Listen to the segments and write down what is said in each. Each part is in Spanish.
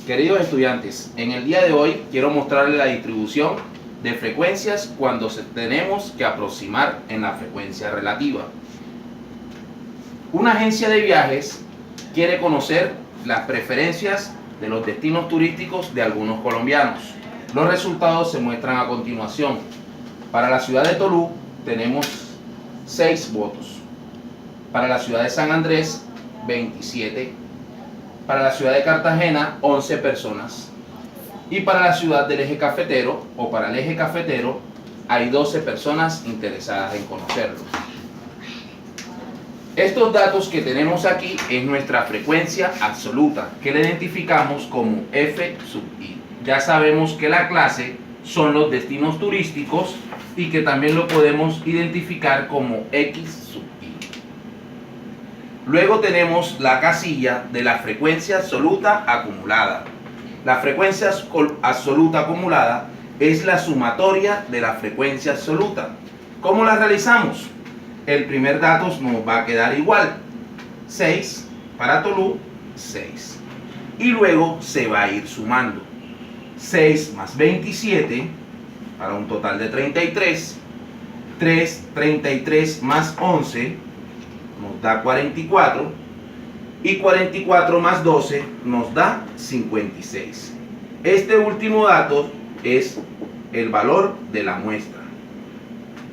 Queridos estudiantes, en el día de hoy quiero mostrarles la distribución de frecuencias cuando tenemos que aproximar en la frecuencia relativa. Una agencia de viajes quiere conocer las preferencias de los destinos turísticos de algunos colombianos. Los resultados se muestran a continuación. Para la ciudad de Tolú tenemos 6 votos. Para la ciudad de San Andrés, 27. Para la ciudad de Cartagena, 11 personas. Y para la ciudad del eje cafetero, o para el eje cafetero, hay 12 personas interesadas en conocerlo. Estos datos que tenemos aquí es nuestra frecuencia absoluta, que la identificamos como F sub I. Ya sabemos que la clase son los destinos turísticos y que también lo podemos identificar como X sub I. Luego tenemos la casilla de la frecuencia absoluta acumulada. La frecuencia absoluta acumulada es la sumatoria de la frecuencia absoluta. ¿Cómo la realizamos? El primer dato nos va a quedar igual, 6 para Tolú, 6. Y luego se va a ir sumando. 6 más 27 para un total de 33. 33 más 11 nos da 44. Y 44 más 12 nos da 56. Este último dato es el valor de la muestra,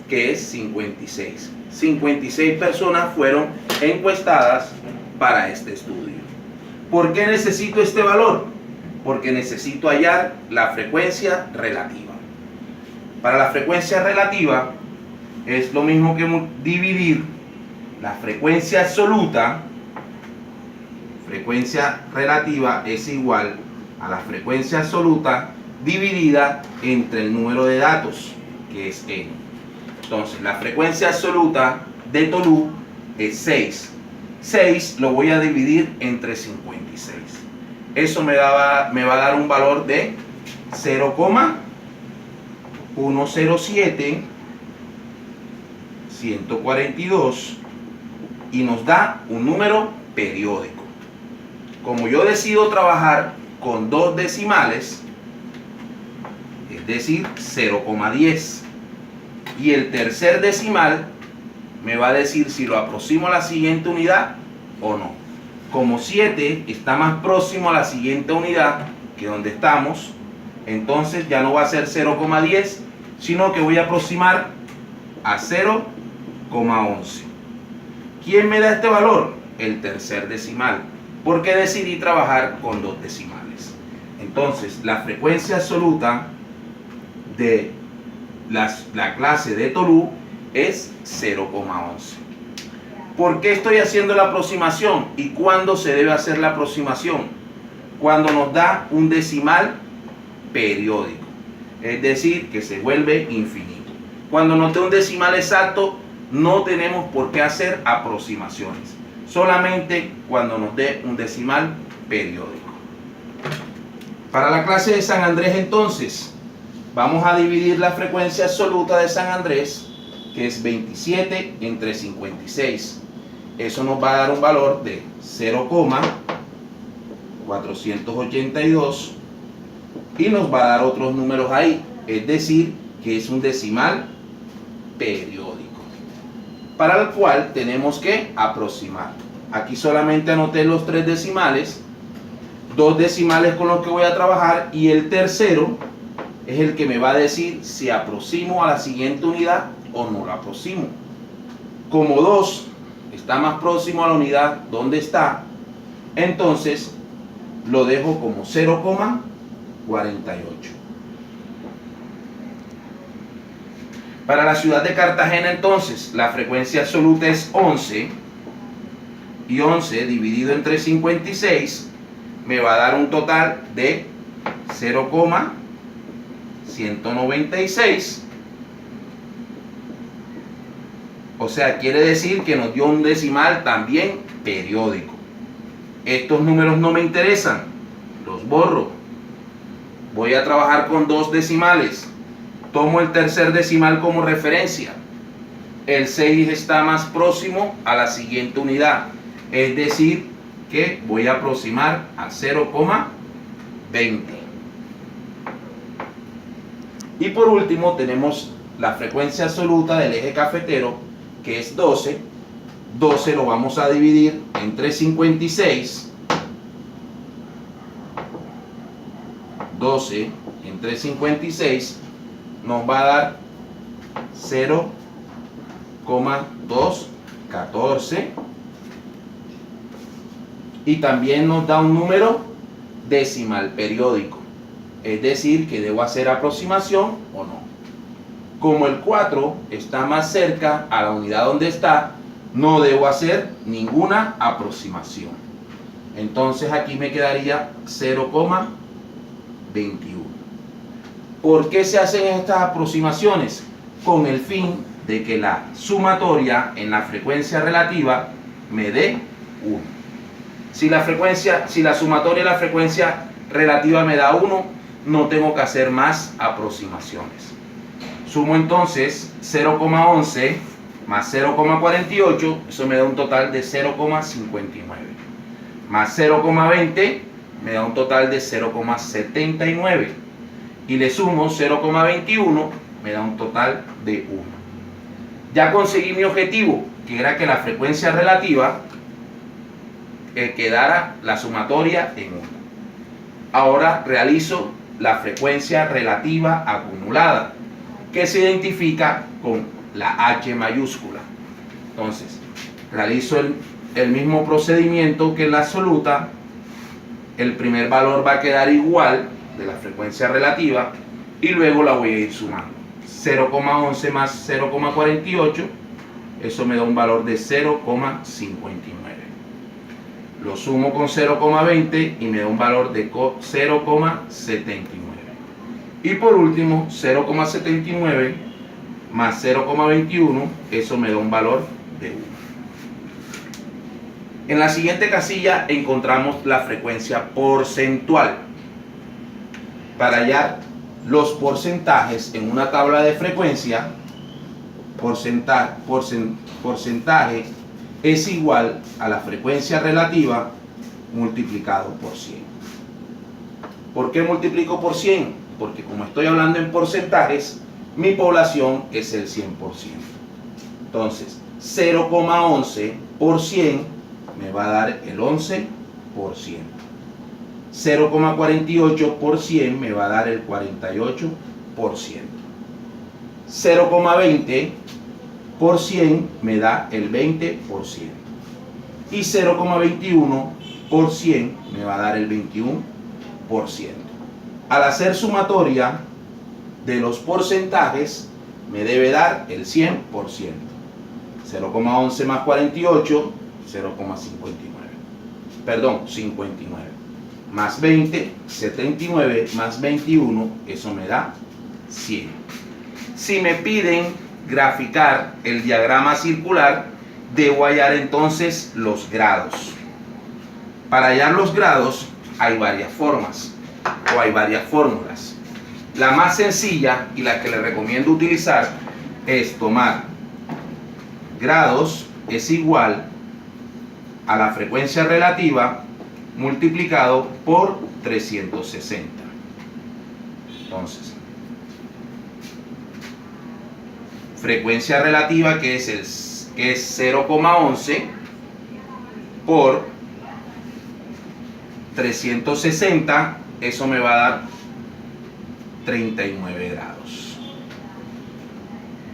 que es 56. 56 personas fueron encuestadas para este estudio. ¿Por qué necesito este valor? Porque necesito hallar la frecuencia relativa. Para la frecuencia relativa es lo mismo que dividir la frecuencia absoluta. Frecuencia relativa es igual a la frecuencia absoluta dividida entre el número de datos, que es n. Entonces, la frecuencia absoluta de Tolú es 6. 6 lo voy a dividir entre 56. Eso me va a dar un valor de 0,107 142 y nos da un número periódico. Como yo decido trabajar con 2 decimales, es decir, 0,10, y el tercer decimal me va a decir si lo aproximo a la siguiente unidad o no. Como 7 está más próximo a la siguiente unidad que donde estamos, entonces ya no va a ser 0,10, sino que voy a aproximar a 0,11. ¿Quién me da este valor? El tercer decimal, porque decidí trabajar con 2 decimales. Entonces, la frecuencia absoluta de la clase de Tolú es 0,11. ¿Por qué estoy haciendo la aproximación? ¿Y cuándo se debe hacer la aproximación? Cuando nos da un decimal periódico, es decir, que se vuelve infinito. Cuando nos dé un decimal exacto, no tenemos por qué hacer aproximaciones, solamente cuando nos dé un decimal periódico. Para la clase de San Andrés, entonces, vamos a dividir la frecuencia absoluta de San Andrés, que es 27 entre 56. Eso nos va a dar un valor de 0,482 y nos va a dar otros números ahí, es decir, que es un decimal periódico, para el cual tenemos que aproximar. Aquí solamente anoté los 3 decimales, 2 decimales con los que voy a trabajar, y el tercero es el que me va a decir si aproximo a la siguiente unidad o no la aproximo. Como 2 está más próximo a la unidad donde está, entonces lo dejo como 0,48. Para la ciudad de Cartagena, entonces, la frecuencia absoluta es 11, y 11 dividido entre 56 me va a dar un total de 0,196. O sea, quiere decir que nos dio un decimal también periódico. Estos números no me interesan, los borro. Voy a trabajar con 2 decimales. Tomo el tercer decimal como referencia. El 6 está más próximo a la siguiente unidad, es decir, que voy a aproximar a 0,20. Y por último tenemos la frecuencia absoluta del eje cafetero, que es 12. 12 lo vamos a dividir entre 56. 12 entre 56 nos va a dar 0,214. Y también nos da un número decimal periódico. Es decir, que debo hacer aproximación o no. Como el 4 está más cerca a la unidad donde está, no debo hacer ninguna aproximación. Entonces aquí me quedaría 0,21. ¿Por qué se hacen estas aproximaciones? Con el fin de que la sumatoria en la frecuencia relativa me dé 1. Si la sumatoria en la frecuencia relativa me da 1, no tengo que hacer más aproximaciones. Sumo entonces 0,11 más 0,48, eso me da un total de 0,59. Más 0,20 me da un total de 0,79. Y le sumo 0,21, me da un total de 1. Ya conseguí mi objetivo, que era que la frecuencia relativa quedara la sumatoria en 1. Ahora realizo la frecuencia relativa acumulada, que se identifica con la H mayúscula. Entonces, realizo el mismo procedimiento que en la absoluta. El primer valor va a quedar igual de la frecuencia relativa y luego la voy a ir sumando. 0,11 más 0,48, eso me da un valor de 0,59. Lo sumo con 0,20 y me da un valor de 0,79. Y por último, 0,79 más 0,21, eso me da un valor de 1. En la siguiente casilla encontramos la frecuencia porcentual. Para hallar los porcentajes en una tabla de frecuencia, porcentaje es igual a la frecuencia relativa multiplicado por 100. ¿Por qué multiplico por 100? Porque como estoy hablando en porcentajes, mi población es el 100%. Entonces, 0,11 por 100 me va a dar el 11%. 0,48 por 100 me va a dar el 48%. 0,20 por 100 me da el 20%. Y 0,21 por 100 me va a dar el 21%. Al hacer sumatoria de los porcentajes, me debe dar el 100%. 0,11 más 48, 0,59. Perdón, 59. Más 20, 79, más 21, eso me da 100. Si me piden graficar el diagrama circular, debo hallar entonces los grados. Para hallar los grados hay varias formas o hay varias fórmulas. La más sencilla y la que le recomiendo utilizar es tomar grados es igual a la frecuencia relativa multiplicado por 360. Entonces, frecuencia relativa que es 0,11 por 360, eso me va a dar 39 grados.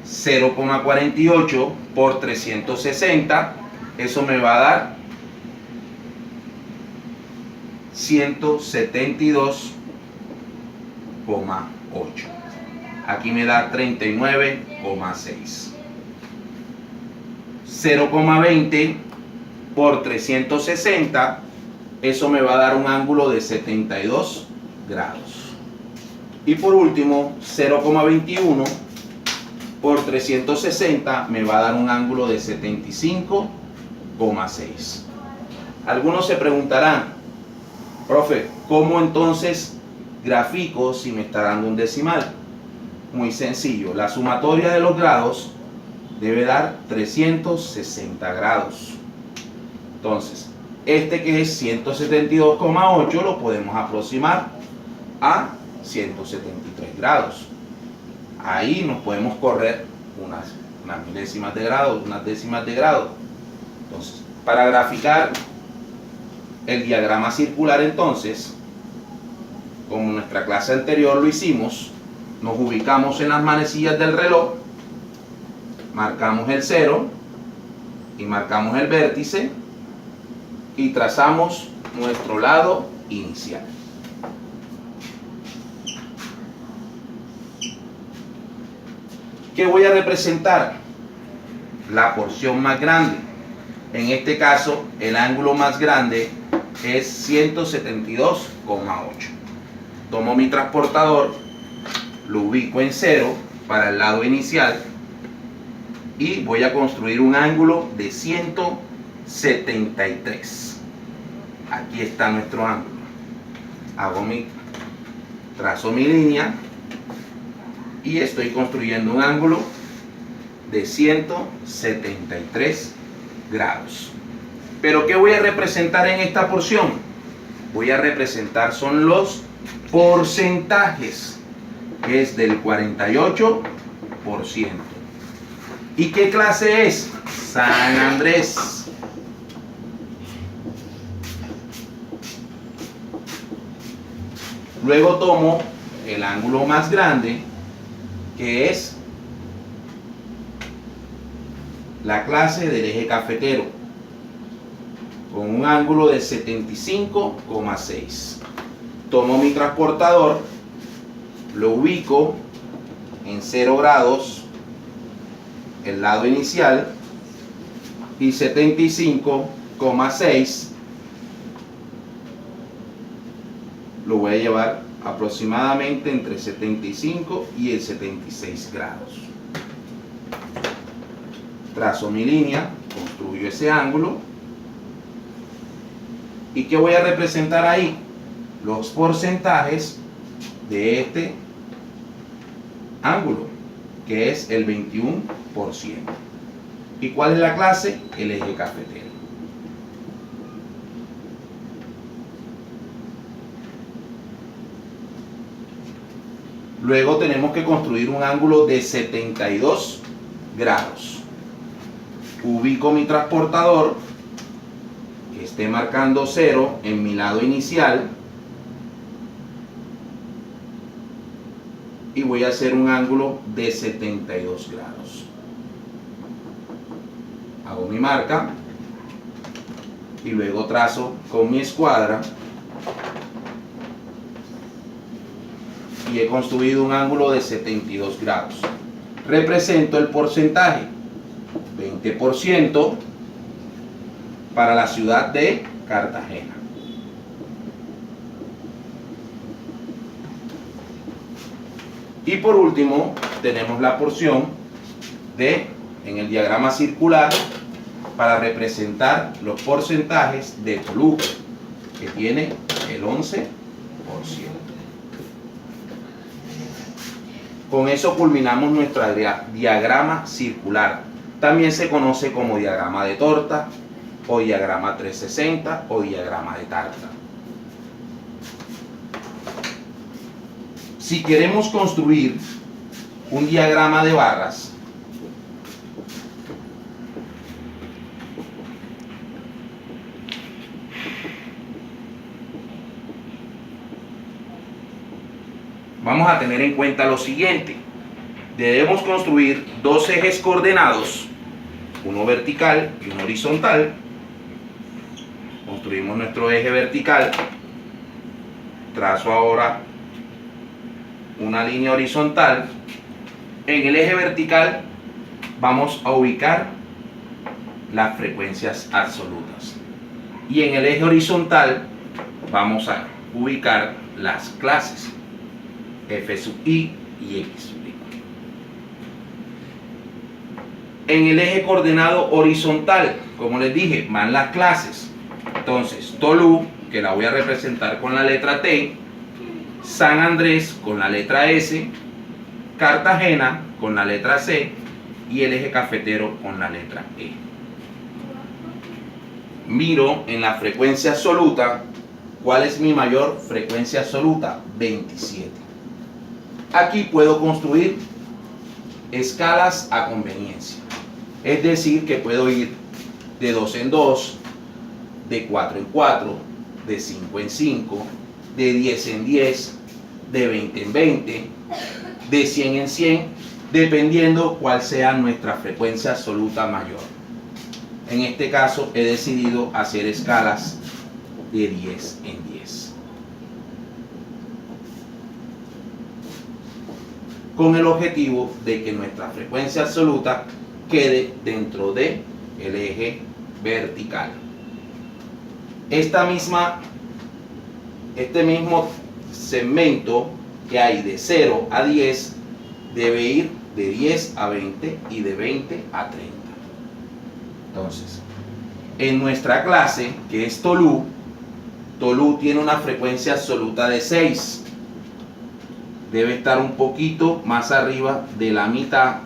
0,48 por 360, eso me va a dar 172,8. Aquí me da 39,6. 0,20 por 360, eso me va a dar un ángulo de 72 grados. Y por último, 0,21 por 360 me va a dar un ángulo de 75,6. Algunos se preguntarán, profe, ¿cómo entonces grafico si me está dando un decimal? Muy sencillo, la sumatoria de los grados debe dar 360 grados. Entonces, Este que es 172,8 lo podemos aproximar a 173 grados. Ahí nos podemos correr unas milésimas de grado, unas décimas de grado. Entonces, para graficar el diagrama circular, entonces, como en nuestra clase anterior lo hicimos, nos ubicamos en las manecillas del reloj, marcamos el 0 y marcamos el vértice y trazamos nuestro lado inicial. ¿Qué voy a representar? La porción más grande. En este caso, el ángulo más grande es 172,8. Tomo mi transportador, lo ubico en 0 para el lado inicial y voy a construir un ángulo de 173. Aquí está nuestro ángulo. Trazo mi línea y estoy construyendo un ángulo de 173 grados. Pero ¿qué voy a representar en esta porción? Voy a representar son los porcentajes, que es del 48%. ¿Y qué clase es? San Andrés. Luego tomo el ángulo más grande, que es la clase del eje cafetero, con un ángulo de 75,6. Tomo mi transportador, lo ubico en 0 grados, el lado inicial, y 75,6 lo voy a llevar aproximadamente entre 75 y el 76 grados. Trazo mi línea, construyo ese ángulo. ¿Y qué voy a representar ahí? Los porcentajes de este ángulo, que es el 21%. ¿Y cuál es la clase? El eje cafetero. Luego tenemos que construir un ángulo de 72 grados. Ubico mi transportador, que esté marcando 0 en mi lado inicial, y voy a hacer un ángulo de 72 grados. Hago mi marca y luego trazo con mi escuadra y he construido un ángulo de 72 grados. Represento el porcentaje, 20% para la ciudad de Cartagena. Y por último, tenemos la porción en el diagrama circular, para representar los porcentajes de Toluca, que tiene el 11%. Con eso culminamos nuestro diagrama circular. También se conoce como diagrama de torta, o diagrama 360, o diagrama de tarta. Si queremos construir un diagrama de barras, vamos a tener en cuenta lo siguiente. Debemos construir dos ejes coordenados, uno vertical y uno horizontal. Construimos nuestro eje vertical. Trazo ahora una línea horizontal. En el eje vertical vamos a ubicar las frecuencias absolutas. Y en el eje horizontal vamos a ubicar las clases F sub I y X sub I. En el eje coordenado horizontal, como les dije, van las clases. Entonces, Tolú, que la voy a representar con la letra T, San Andrés con la letra S, Cartagena con la letra C y el eje cafetero con la letra E. miro en la frecuencia absoluta. ¿Cuál es mi mayor frecuencia absoluta? 27. Aquí puedo construir escalas a conveniencia. Es decir, que puedo ir de 2 en 2, de 4 en 4, de 5 en 5, de 10 en 10, de 20 en 20, de 100 en 100, dependiendo cuál sea nuestra frecuencia absoluta mayor. En este caso he decidido hacer escalas de 10 en 10. Con el objetivo de que nuestra frecuencia absoluta quede dentro del eje vertical. Este mismo segmento que hay de 0 a 10 debe ir de 10 a 20 y de 20 a 30. Entonces, en nuestra clase, que es Tolú tiene una frecuencia absoluta de 6. Debe estar un poquito más arriba de la mitad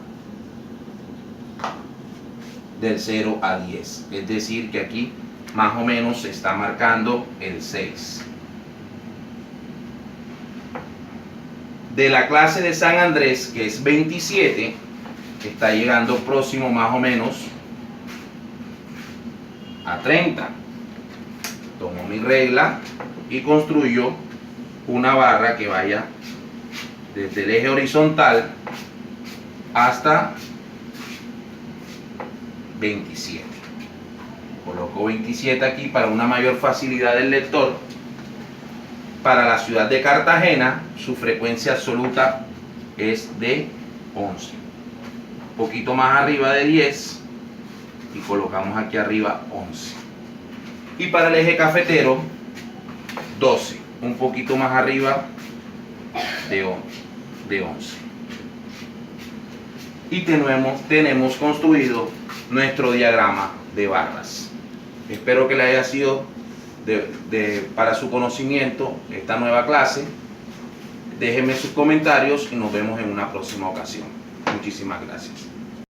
del 0 a 10. Es decir, que aquí más o menos se está marcando el 6. De la clase de San Andrés, que es 27, está llegando próximo más o menos a 30. Tomo mi regla y construyo una barra que vaya desde el eje horizontal hasta 27. Coloco 27 aquí para una mayor facilidad del lector. Para la ciudad de Cartagena, su frecuencia absoluta es de 11. Un poquito más arriba de 10 y colocamos aquí arriba 11. Y para el eje cafetero, 12. Un poquito más arriba de 11. Y tenemos construido nuestro diagrama de barras. Espero que le haya sido para su conocimiento esta nueva clase. Déjenme sus comentarios y nos vemos en una próxima ocasión. Muchísimas gracias.